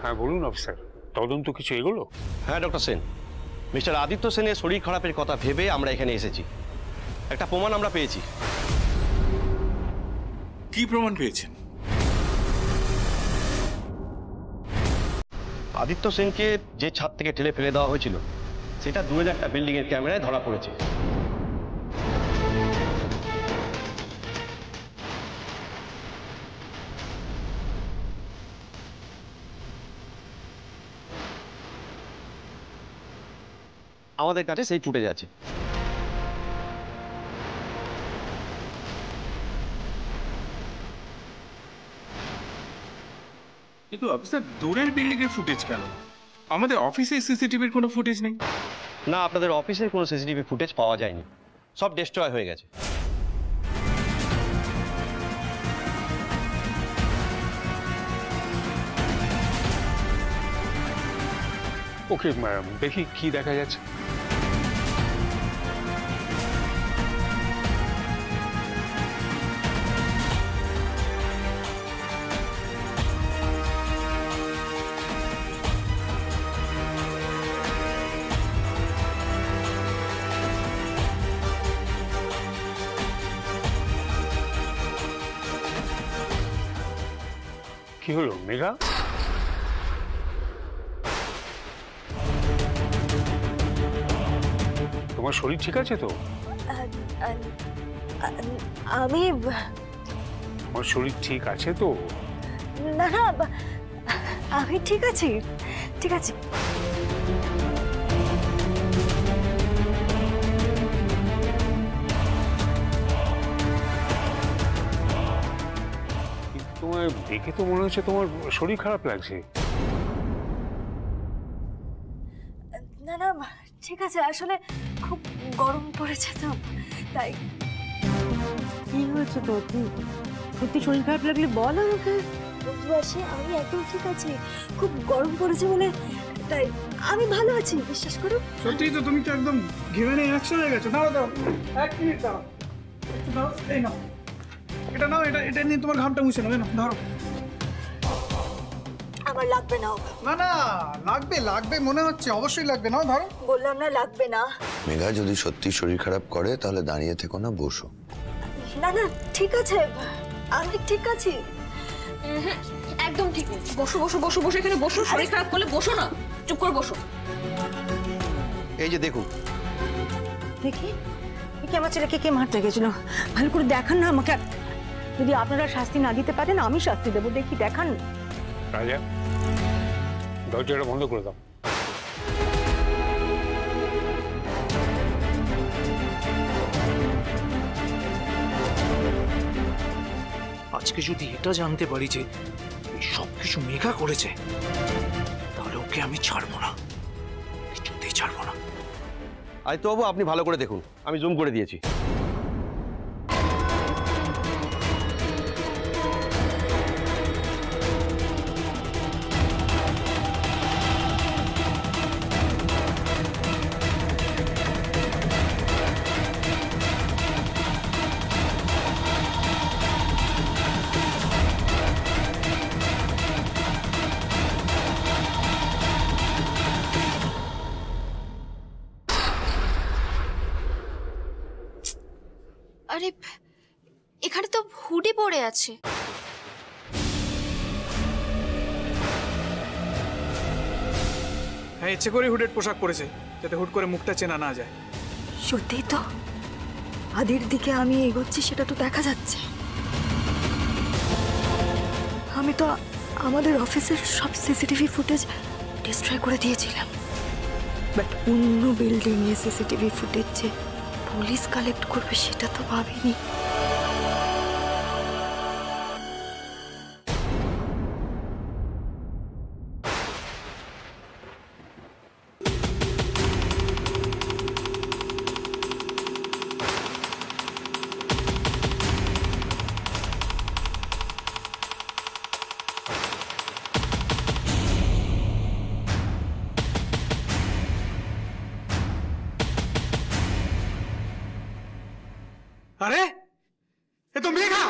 হ্যাঁ বলুন অফিসার, তদন্ত কিছু এগোলো? হ্যাঁ ডক্টর সেন, মিস্টার আদিত্য সেনের শরীর খারাপের কথা ভেবে আমরা এখানে এসেছি। একটা প্রমাণ আমরা পেয়েছি। কি প্রমাণ পেয়েছেন? আদিত্য সেনকে যে ছাদ থেকে ঠেলে ফেলে দেওয়া হয়েছিল সেটা দূরে একটা বিল্ডিং এর ক্যামেরায় ধরা পড়েছে। আমাদের কাছে সেই ফুটেজ আছে। কিন্তু অফিসার দূরের বিল্ডিং এর ফুটেজ কেন? আমাদের অফিসে সিসিটিভির কোনো ফুটেজ নেই। না, আপনাদের অফিসের কোনো সিসিটিভি ফুটেজ পাওয়া যায়নি, সব ডিস্ট্রয় হয়ে গেছে। ওকে, দেখি কি দেখা যাচ্ছে। কি হলো মেঘা? তোমার শরীর ঠিক আছে তো? আমি তোমার শরীর ঠিক আছে তো? না না, আমি ঠিক আছি, ঠিক আছে। তোমার দেখে তো মনে হচ্ছে তোমার শরীর খারাপ লাগছে। না না, ঠিক আছে, আসলে খুব গরম পড়েছে তো তাই। কি হয়েছে তোর? সত্যি শরীর খারাপ লাগলে বল আমাকে। বন্ধু আসে, আমি একদম ঠিক আছি, খুব গরম পড়েছে বলে তাই। আমি ভালো আছি, বিশ্বাস করো। সত্যিই তো, তুমি তো একদম ঘেমে নিয়ে একশো হয়ে গেছো। দাঁড়াও দাঁড়াও, এক মিনিট দাঁড়াও, একটু দাঁড়াও। এই নাও, এটা নাও, এটা নিয়ে তোমার ঘামটা মুছে নাও। ধরো। আমার লাগবে না। না না, লাগবে লাগবে মনে হচ্ছে, অবশ্যই লাগবে। নাও ধরো। বললাম না লাগবে না। মেঘা, যদি সত্যি শরীর খারাপ করে তাহলে দাঁড়িয়ে থেকো না, বসো। না না, ঠিক আছে, আমি ঠিক আছি। একদম ঠিক নেই। বসো বসো বসো বসো, এখানে বসো। শরীর খারাপ করলে বসো না, চুপ করে বসো। এই যে দেখুন, দেখি কি আমার ছেলেকে কে মারতে গেছিল, ভালো করে দেখান না আমাকে। যদি আপনারা শাস্তি না দিতে পারেন আমি শাস্তি দেবো, দেখি দেখান। রাজা, দরজাটা বন্ধ করে দাও। আজকে যদি এটা জানতে পারি যে এই সবকিছু মেঘা করেছে, তাহলে ওকে আমি ছাড়বো না, কিছুতেই ছাড়বো না। আদিত্য বাবু, আপনি ভালো করে দেখুন, আমি জুম করে দিয়েছি। আরে এখানে তো হুডি পড়ে আছে। হ্যাঁ, ইচ্ছে করে হুডের পোশাক পরেছে, যাতে হুড করে মুখটা চেনা না যায়। সত্যি তো, আদির দিকে আমি এগোচ্ছি সেটা তো দেখা যাচ্ছে। আমি তো আমাদের অফিসের সব সিসিটিভি ফুটেজ ডিস্ট্রয় করে দিয়েছিলাম, বাট অন্য বিল্ডিং এ সিসিটিভি ফুটেজ যে পুলিশ কালেক্ট করবে সেটা তো ভাবিনি। আরে এ তো মেঘা।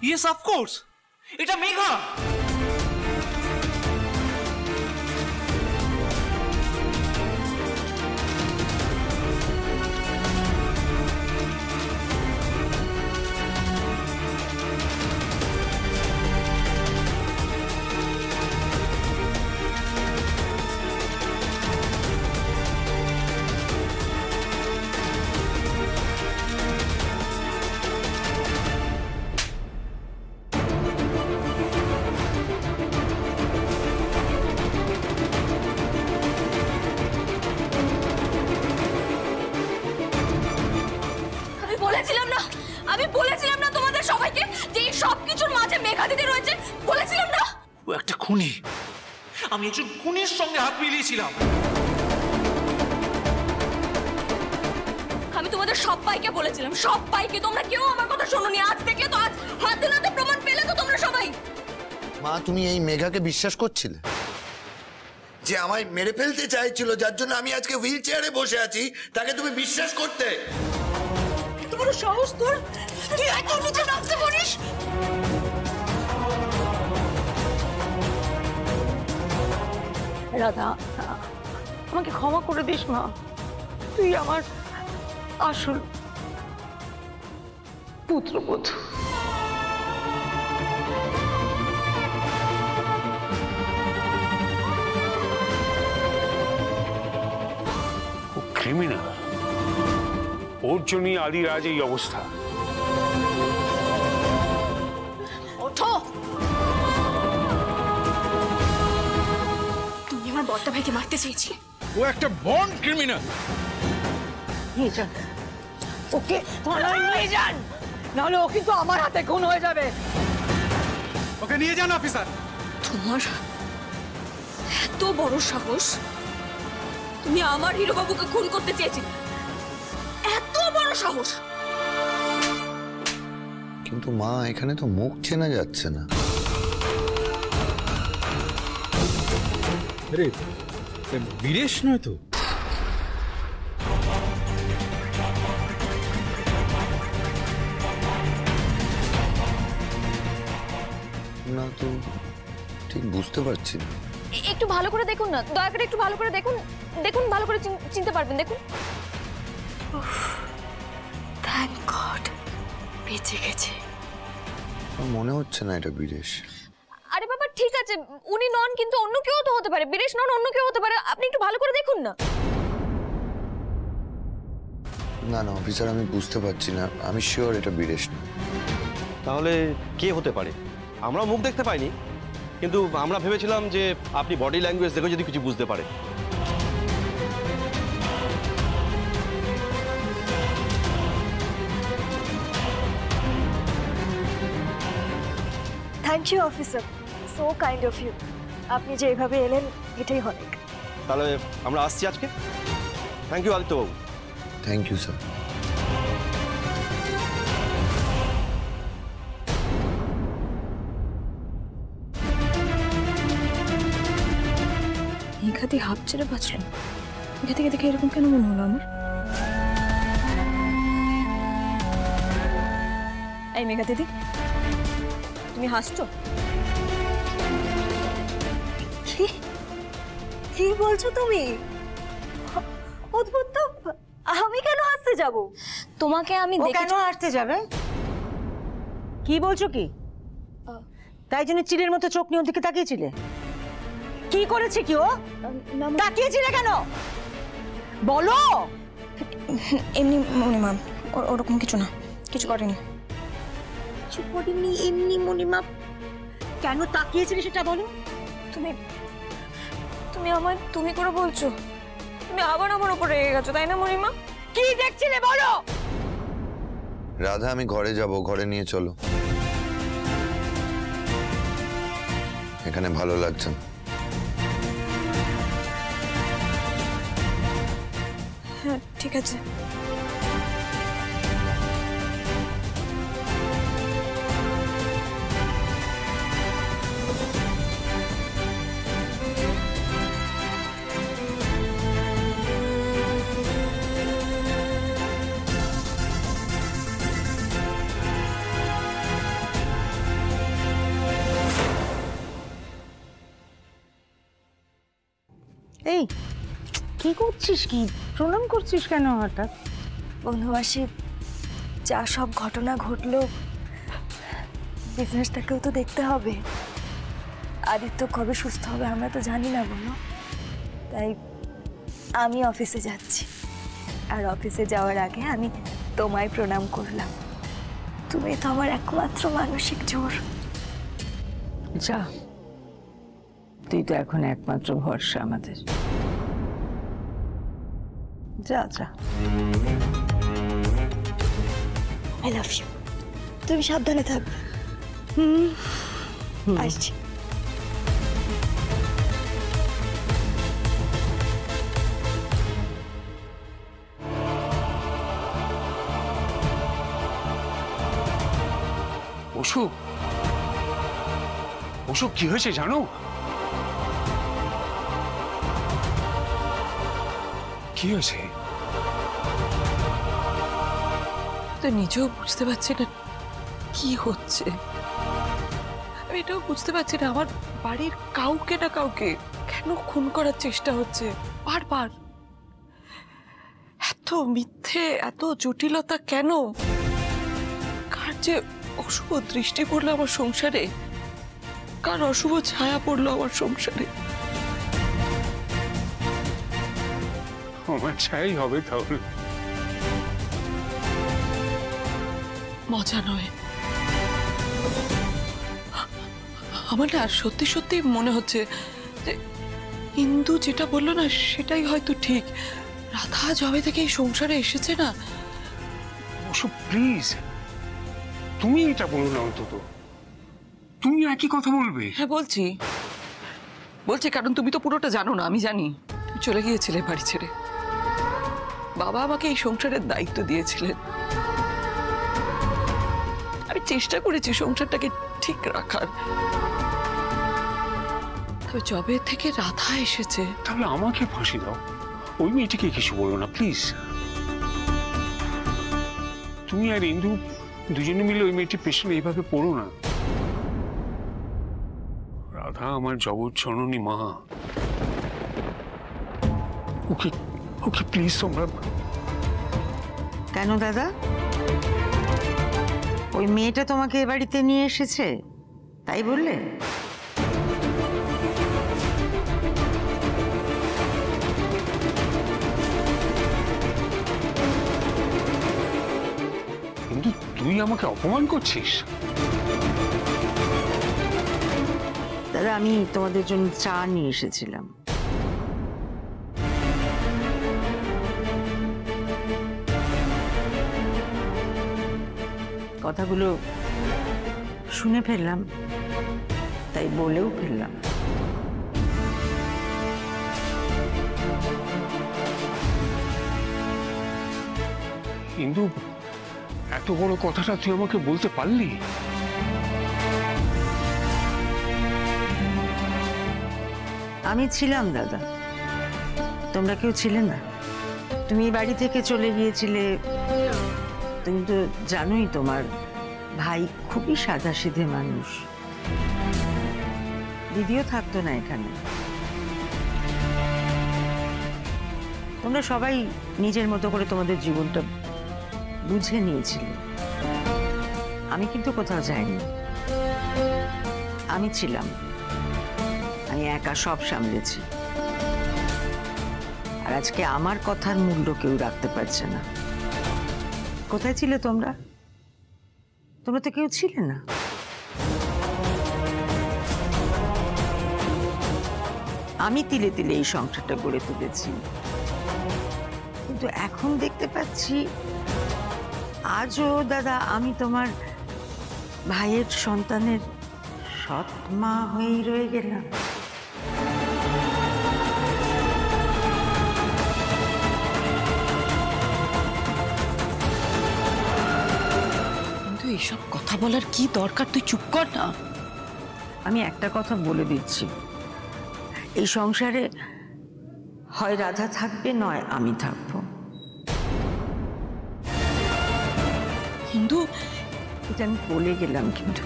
ইয়েস অফকোর্স, এটা মেঘা। আমি বলেছিলাম না তোমাদের সবাইকে যে এই সবকিছুর মাঝে মেঘা দিদি রয়েছে, বলেছিলাম না? ও একটা খুনি, আমি একজন খুনির সঙ্গে হাত মিলিয়েছিলাম। আমি তোমাদের সবাইকে বলেছিলাম, সবাইকে, তোমরা কেউ আমার কথা শোনোনি। আজ দেখলে তো, আজ হাতে নাতে প্রমাণ পেলে তো তোমরা সবাই। মা, তুমি এই মেঘাকে বিশ্বাস করছিলে যে আমায় মেরে ফেলতে চাইছিল, যার জন্য আমি আজকে হুইল চেয়ারে বসে আছি, তাকে তুমি বিশ্বাস করতে? তোমার সাহস তোর, তুই এত নিচে নামতে পারিস? রাধা, আমাকে ক্ষমা করে দিস মা, তুই আমার আসল পুত্রবধূ। ও ক্রিমিনাল, ওর জন্যই আদির আজ এই অবস্থা। ওঠো, তুমি আমার বড়দা ভাইকে মারতে চেয়েছিলে। ও একটা বর্ন ক্রিমিনাল। নিয়ে যান ওকে, থানায় নিয়ে যান, নাহলে ও কিন্তু আমার হাতে খুন হয়ে যাবে। ওকে নিয়ে যান অফিসার। তোমার এত বড় সাহস, তুমি আমার হিরো বাবুকে খুন করতে চেয়েছিলে? এত বড় সাহস! কিন্তু মা, এখানে তো মুখ চেনা যাচ্ছে না। আরে বীরেশ নয় তো? না তো, ঠিক বুঝতে পারছি না। একটু ভালো করে দেখুন না, দয়া করে একটু ভালো করে দেখুন, দেখুন ভালো করে চিনতে পারবেন, দেখুন। থ্যাংক গড, বেঁচে গেছে। আমার মনে হচ্ছে না এটা বীরেশ। আরে বাবা ঠিক আছে, উনি নন, কিন্তু অন্য কেউ তো হতে পারে। বীরেশ নন, অন্য কেউ হতে পারে। আপনি একটু ভালো করে দেখুন না। না না অফিসার, আমি বুঝতে পারছি না, আমি শিওর এটা বীরেশ না। তাহলে কে হতে পারে? আমরা মুখ দেখতে পাইনি, কিন্তু আমরা ভেবেছিলাম যে আপনি বডি ল্যাঙ্গুয়েজ দেখে যদি কিছু বুঝতে পারে। Thank you officer, so kind of you. আপনি যে এভাবে এলেন, এটাই অনেক। তাহলে আমরা আসছি আজকে। থ্যাংক ইউ আদিত্যবাবু। Thank you sir. মেঘাতে হাফ ছেড়ে বাঁচল। মেঘা থেকে দেখে এরকম কেন মনে হলো আমার? এই মেঘা দিদি, তুমি হাসছো? কি বলছো তুমি? অদ্ভুত তো, আমি কেন হাসতে যাব? তোমাকে আমি কেন হাসতে যাবে? কি বলছো কি? তাই জন্য চিলের মতো চোখ নিয়ে ওর দিকে তাকিয়েছিলে? কি করেছে কি ও? তাকিয়েছিলে কেন বলো? এমনি মণিমা, ওরকম কিছু না, কিছু করেনি। কিছু করিনি, এমনি মণিমা। কেন তাকিয়েছিলে সেটা বলো। তুমি তুমি আমায় তুমি করে বলছো? তুমি আবার আমার উপর রেগে গেছো, তাই না মণিমা? কি দেখছিলে বলো। রাধা, আমি ঘরে যাব, ঘরে নিয়ে চলো। এখানে ভালো লাগছে না। হ্যাঁ ঠিক আছে। এই কি করছিস, কি প্রণাম করছিস কেন হঠাৎ? বন্ধুমাসি, যা সব ঘটনা ঘটলো বিজনেসটাকেও তো দেখতে হবে। আদিত্য কবে সুস্থ হবে আমরা তো জানি না বলো। তাই আমি অফিসে যাচ্ছি, আর অফিসে যাওয়ার আগে আমি তোমায় প্রণাম করলাম। তুমি তো আমার একমাত্র মানসিক জোর। যা, তুই তো এখন একমাত্র ভরসা আমাদের। যা যা। I love you. তুমি সাবধানে থাকবে। আসছি। অশোক, অশোক কি হয়েছে জানো? কি হয়েছে? তো নিজেও বুঝতে পারছি না কি হচ্ছে। আমি এটাও বুঝতে পারছি না আমার বাড়ির কাউকে না কাউকে কেন খুন করার চেষ্টা হচ্ছে বারবার। এত মিথ্যে, এত জটিলতা কেন? কার যে অশুভ দৃষ্টি পড়লো আমার সংসারে, কার অশুভ ছায়া পড়লো আমার সংসারে। আমার ছাই হবে তাহলে। মজা নয়, আমার না সত্যি সত্যি মনে হচ্ছে যে ইন্দু যেটা বললো না সেটাই হয়তো ঠিক। রাধা যবে থেকে এই সংসারে এসেছে না। অশোক প্লিজ, তুমি এটা বলো না অন্তত। তুমি একই কথা বলবে? হ্যাঁ বলছি, কারণ তুমি তো পুরোটা জানো না। আমি জানি তুমি চলে গিয়েছিলে বাড়ি ছেড়ে। বাবা আমাকে এই সংসারের দায়িত্ব দিয়েছিলেন। আমি চেষ্টা করেছি সংসারটাকে ঠিক রাখার। তবে যবে থেকে রাধা এসেছে। তাহলে আমাকে ফাঁসি দাও, ওই মেয়েটিকে কিছু বলো না প্লিজ। তুমি আর ইন্দু দুজনে মিলে ওই মেয়েটির পেছনে এইভাবে পড়ো না। রাধা আমার জগৎ জননী মা। ওকে ওকে প্লিজ তোমরা। কেন দাদা, ওই মেয়েটা তোমাকে এ বাড়িতে নিয়ে এসেছে তাই বললে? কিন্তু তুই আমাকে অপমান করছিস। দাদা, আমি তোমাদের জন্য চা নিয়ে এসেছিলাম। কথাগুলো শুনে ফেললাম, তাই বলেও ফেললাম। কিন্তু এত বড় কথাটা তুই আমাকে বলতে পারলি? আমি ছিলাম দাদা, তোমরা কেউ ছিলে না। তুমি বাড়ি থেকে চলে গিয়েছিলে। তুমি তো জানোই তোমার ভাই খুবই সাদাসিধে মানুষ। দিদিও থাকতো না এখানে। তোমরা সবাই নিজের মতো করে তোমাদের জীবনটা বুঝে নিয়েছিলে। আমি কিন্তু কোথাও যাইনি। আমি ছিলাম, আমি একা সব সামলেছি। আর আজকে আমার কথার মূল্য কেউ রাখতে পারছে না। কোথায় ছিলে তোমরা? তোমরা তো কেউ ছিলে না। আমি তিলে তিলে এই সংসারটা গড়ে তুলেছি, কিন্তু এখন দেখতে পাচ্ছি আজও দাদা আমি তোমার ভাইয়ের সন্তানের সৎ মা হয়েই রয়ে গেলাম। কিন্তু এইসব কথা বলার কি দরকার? তুই চুপ কর না। আমি একটা কথা বলে দিচ্ছি, এই সংসারে হয় রাধা থাকবে নয় আমি থাকবো। কিন্তু এটা আমি বলে গেলাম। কিন্তু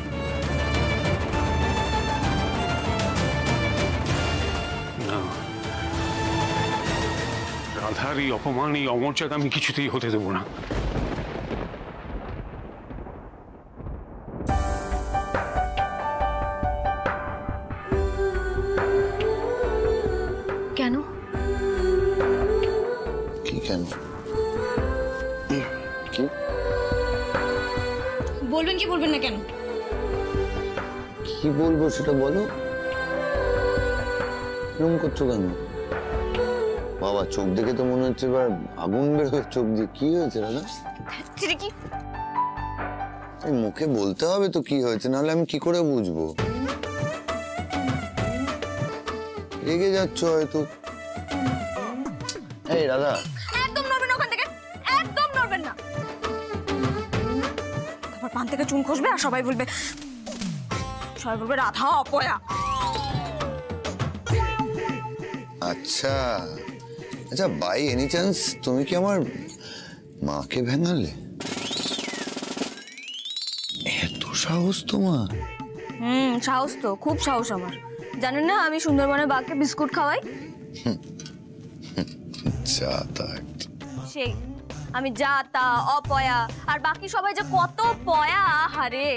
না, রাধার এই অপমান, এই অমর্যাদা আমি কিছুতেই হতে দেবো না। কেন? কি কেন? কি বলবেন কি বলবেন না কেন? কি বলবো সেটা বলো। এরকম করছো কেন? বাবা, চোখ দেখে তো মনে হচ্ছে এবার আগুন বেরোবে চোখ দিয়ে। কি হয়েছে রাধা? কি মুখে বলতে হবে তো কি হয়েছে, নাহলে আমি কি করে বুঝবো? রেগে যাচ্ছ হয়তো। এই রাধা, একদম নড়বেন না ওখান থেকে, একদম নড়বেন না। তারপর পান থেকে চুন খসবে আর সবাই বলবে রাধা অপয়া। আচ্ছা আচ্ছা, বাই এনি চান্স তুমি কি আমার মাকে ভেঙালে? এত সাহস তোমার? সাহস তো, খুব সাহস আমার। জানেন না আমি সুন্দরবনে বাঘকে বিস্কুট খাওয়াই? সেই আমি জাতা অপয়া, আর বাকি সবাই যে কত পয়া। হারে,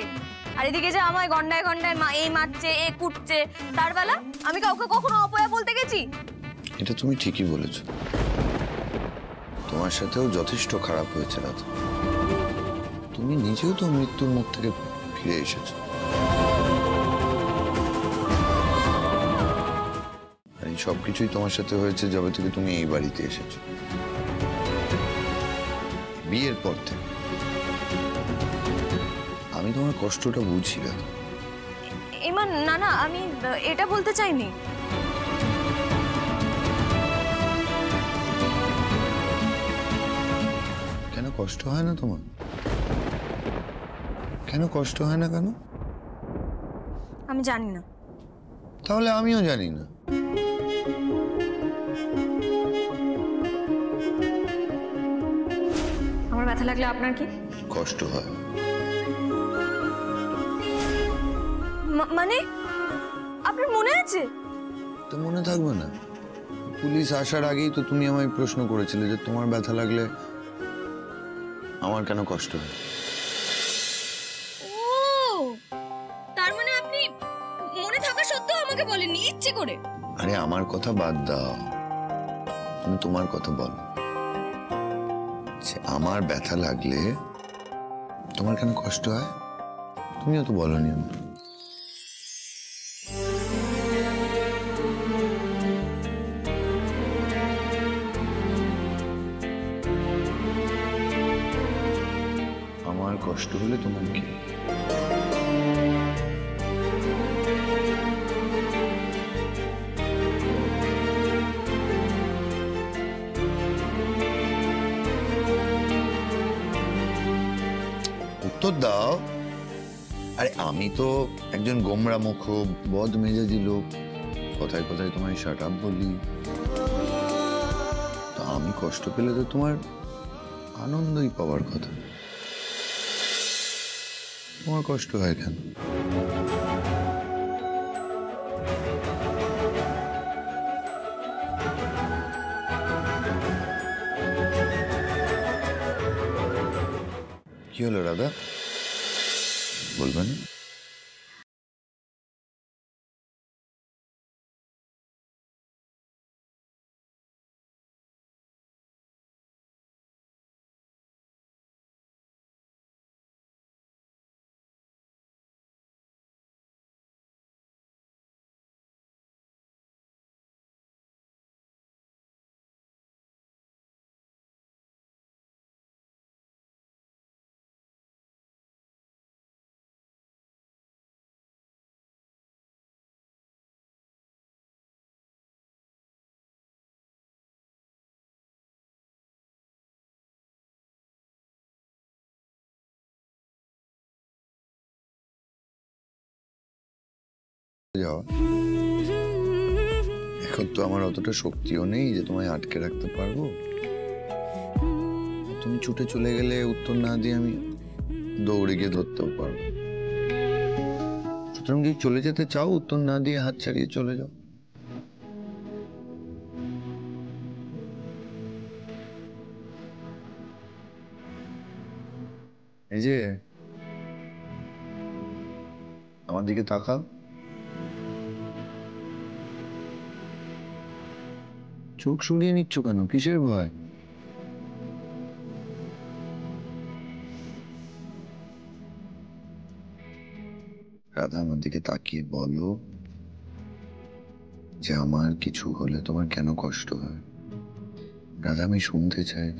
আর এদিকে যে আমায় গন্ডায় গন্ডায় এই মারছে, এ কুটছে, তার বেলা আমি কাউকে কখনো অপয়া বলতে গেছি? এটা তুমি ঠিকই বলেছো। তোমার সাথেও যথেষ্ট খারাপ হয়েছে রাধা। তুমি নিজেও তো মৃত্যুর মুখ থেকে ফিরে এসেছো। এই সবকিছুই তোমার সাথে হয়েছে যবে থেকে তুমি এই বাড়িতে এসেছো, বিয়ের পর থেকে। আমি তোমার কষ্টটা বুঝি রাধা। ইমান, না না, আমি এটা বলতে চাইনি। কেন কষ্ট হয় না তোমার? কেন কষ্ট হয় না কেন? আমি জানি না। তাহলে আমিও জানি না। আমার ব্যথা লাগলে আপনার কি কষ্ট হয়? মানে আপনার মনে আছে? তো মনে থাকবে না? পুলিশ আসার আগেই তো তুমি আমায় প্রশ্ন করেছিলে যে তোমার ব্যথা লাগলে আমার কেন কষ্ট হয়। ও, তার মানে আপনি মনে থাকা সত্ত্বেও আমাকে বলেননি ইচ্ছে করে? আরে আমার কথা বাদ দাও, তুমি তোমার কথা বলো। আমার ব্যথা লাগলে তোমার কেন কষ্ট হয়? তুমিও তো বলনি আমাকে। আমার কষ্ট হলে তোমার কি? উত্তর দাও। আরে আমি তো একজন গোমরা মুখ বদ মেজাজি লোক, কথায় কথায় তোমায় শাট আপ বলি। তো আমি কষ্ট পেলে তো তোমার আনন্দই পাওয়ার কথা। তোমার কষ্ট হয় কেন? কি হলো রাধা, বলবে না? যাওয়া এখন তো আমার অতটা শক্তিও নেই যে তোমায় আটকে রাখতে পারবো। তুমি ছুটে চলে গেলে উত্তর না দিয়ে আমি দৌড়ে গিয়ে ধরতেও পারবো। সুতরাং যদি চলে যেতে চাও, উত্তর না দিয়ে হাত ছাড়িয়ে চলে যাও। এই যে আমার দিকে তাকাও। চোখ সরিয়ে নিচ্ছ কেন? কিসের ভয়? রাধা, আমার দিকে তাকিয়ে বলো যে আমার কিছু হলে তোমার কেন কষ্ট হয়? রাধা, আমি শুনতে চাই।